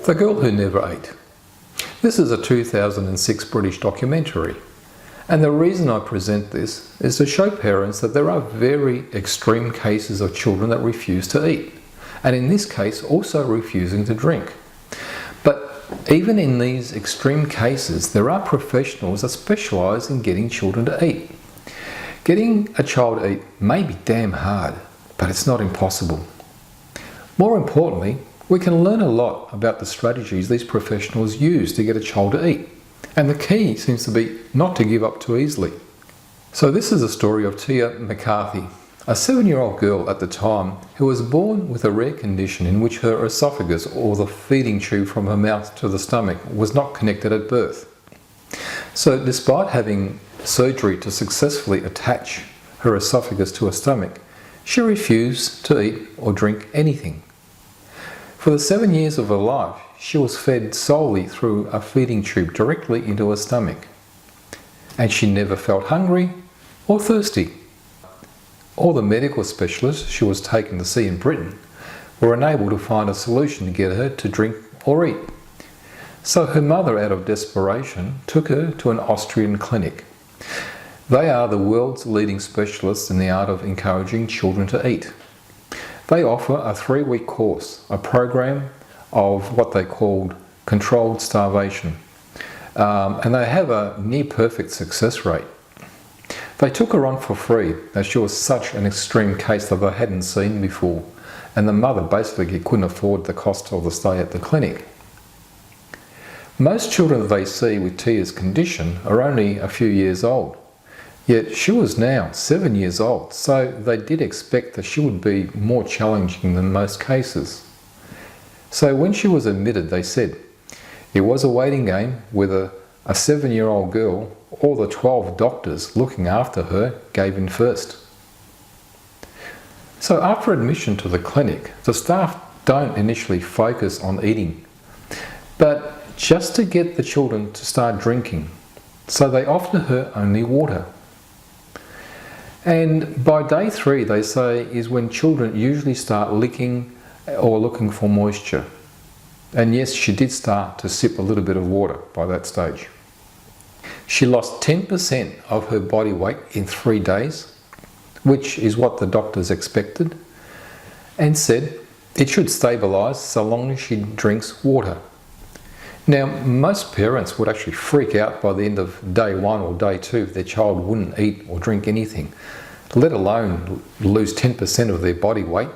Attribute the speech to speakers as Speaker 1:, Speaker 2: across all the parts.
Speaker 1: The Girl Who Never Ate. This is a 2006 British documentary, and the reason I present this is to show parents that there are very extreme cases of children that refuse to eat, and in this case also refusing to drink. But even in these extreme cases, there are professionals that specialise in getting children to eat. Getting a child to eat may be damn hard, but it's not impossible. More importantly, we can learn a lot about the strategies these professionals use to get a child to eat. And the key seems to be not to give up too easily. So this is a story of Tia McCarthy, a 7-year-old girl at the time who was born with a rare condition in which her esophagus, or the feeding tube from her mouth to the stomach, was not connected at birth. So despite having surgery to successfully attach her esophagus to her stomach, she refused to eat or drink anything. For the 7 years of her life, she was fed solely through a feeding tube directly into her stomach. And she never felt hungry or thirsty. All the medical specialists she was taken to see in Britain were unable to find a solution to get her to drink or eat. So her mother, out of desperation, took her to an Austrian clinic. They are the world's leading specialists in the art of encouraging children to eat. They offer a 3-week course, a program of what they called controlled starvation. And they have a near perfect success rate. They took her on for free, as she was such an extreme case that they hadn't seen before, and the mother basically couldn't afford the cost of the stay at the clinic. Most children that they see with Tia's condition are only a few years old. Yet she was now 7 years old, so they did expect that she would be more challenging than most cases. So when she was admitted, they said it was a waiting game whether a 7-year-old girl or the 12 doctors looking after her gave in first. So after admission to the clinic, the staff don't initially focus on eating, but just to get the children to start drinking. So they offer her only water. And by day 3, they say, is when children usually start licking or looking for moisture. And yes, she did start to sip a little bit of water by that stage. She lost 10% of her body weight in 3 days, which is what the doctors expected, and said it should stabilise so long as she drinks water. Now, most parents would actually freak out by the end of day 1 or day 2 if their child wouldn't eat or drink anything, let alone lose 10% of their body weight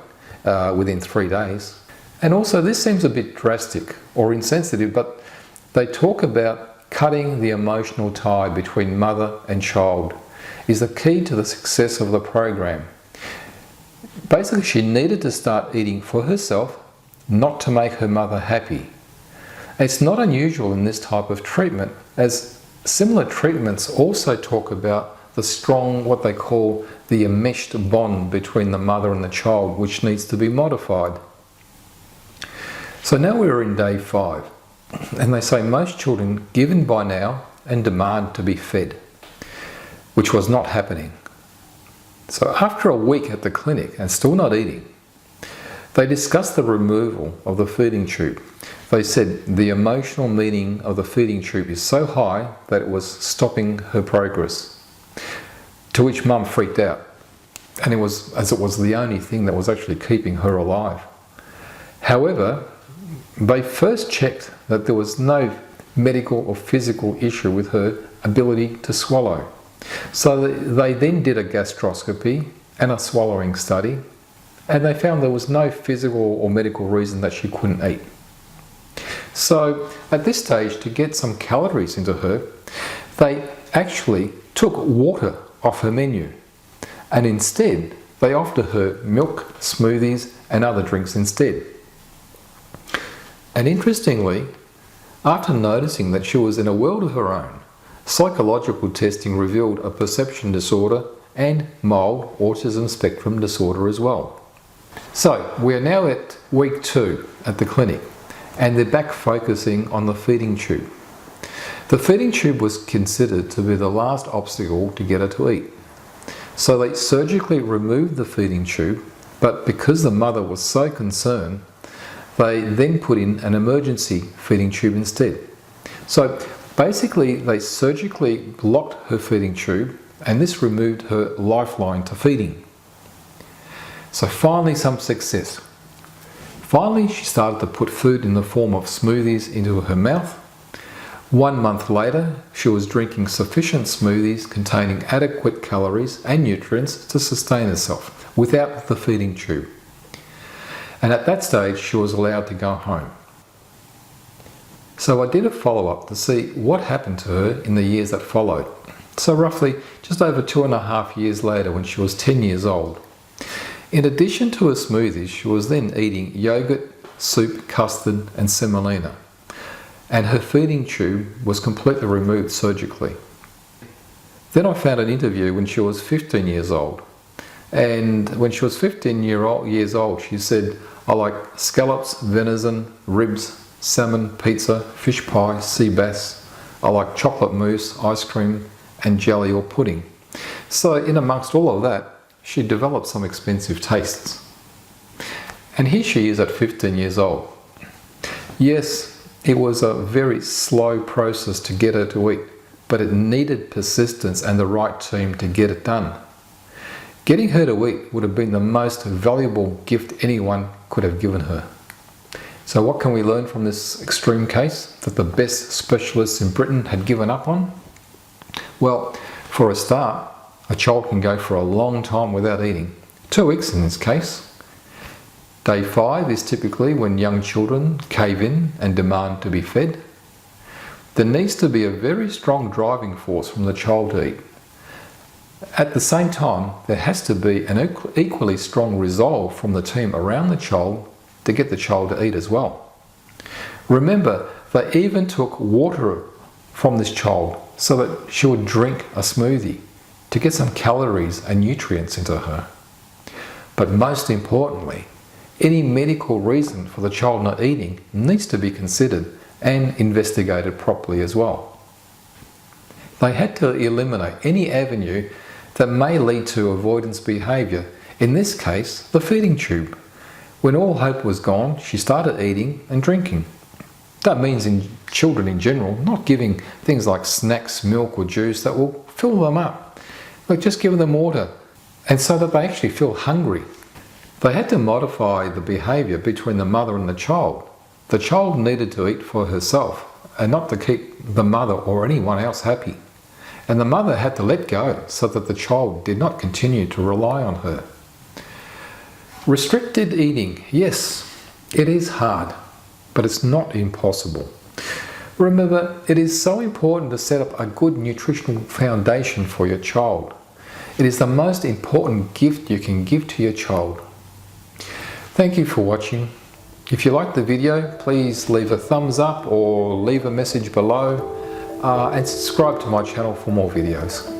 Speaker 1: within 3 days. And also, this seems a bit drastic or insensitive, but they talk about cutting the emotional tie between mother and child is the key to the success of the program. Basically, she needed to start eating for herself, not to make her mother happy. It's not unusual in this type of treatment, as similar treatments also talk about the strong, what they call the enmeshed bond between the mother and the child, which needs to be modified. So now we're in day 5, and they say most children given by now and demand to be fed, which was not happening. So after a week at the clinic and still not eating, they discussed the removal of the feeding tube. They said the emotional meaning of the feeding tube is so high that it was stopping her progress. To which Mum freaked out, and it was the only thing that was actually keeping her alive. However, they first checked that there was no medical or physical issue with her ability to swallow. So they then did a gastroscopy and a swallowing study, and they found there was no physical or medical reason that she couldn't eat. So at this stage, to get some calories into her, they actually took water off her menu, and instead they offered her milk, smoothies and other drinks instead. And interestingly, after noticing that she was in a world of her own, psychological testing revealed a perception disorder and mild autism spectrum disorder as well. So we are now at week 2 at the clinic, and they're back focusing on the feeding tube. The feeding tube was considered to be the last obstacle to get her to eat. So they surgically removed the feeding tube, but because the mother was so concerned, they then put in an emergency feeding tube instead. So basically they surgically blocked her feeding tube, and this removed her lifeline to feeding. So finally some success. Finally she started to put food in the form of smoothies into her mouth. 1 month later she was drinking sufficient smoothies containing adequate calories and nutrients to sustain herself without the feeding tube. And at that stage she was allowed to go home. So I did a follow-up to see what happened to her in the years that followed. So roughly just over 2.5 years later, when she was 10 years old. In addition to her smoothies, she was then eating yogurt, soup, custard and semolina. And her feeding tube was completely removed surgically. Then I found an interview when she was 15 years old. And when she was 15 years old, she said, "I like scallops, venison, ribs, salmon, pizza, fish pie, sea bass. I like chocolate mousse, ice cream and jelly or pudding." So in amongst all of that, she developed some expensive tastes. And here she is at 15 years old. Yes, it was a very slow process to get her to eat, but it needed persistence and the right team to get it done. Getting her to eat would have been the most valuable gift anyone could have given her. So what can we learn from this extreme case that the best specialists in Britain had given up on? Well, for a start, a child can go for a long time without eating. 2 weeks in this case. Day 5 is typically when young children cave in and demand to be fed. There needs to be a very strong driving force from the child to eat. At the same time, there has to be an equally strong resolve from the team around the child to get the child to eat as well. Remember, they even took water from this child so that she would drink a smoothie to get some calories and nutrients into her. But most importantly, any medical reason for the child not eating needs to be considered and investigated properly as well. They had to eliminate any avenue that may lead to avoidance behaviour, in this case the feeding tube. When all hope was gone, she started eating and drinking. That means in children in general, not giving things like snacks, milk or juice that will fill them up. Like just give them water, and so that they actually feel hungry. They had to modify the behaviour between the mother and the child. The child needed to eat for herself and not to keep the mother or anyone else happy. And the mother had to let go so that the child did not continue to rely on her. Restricted eating, yes, it is hard, but it's not impossible. Remember, it is so important to set up a good nutritional foundation for your child. It is the most important gift you can give to your child. Thank you for watching. If you liked the video, please leave a thumbs up or leave a message below and subscribe to my channel for more videos.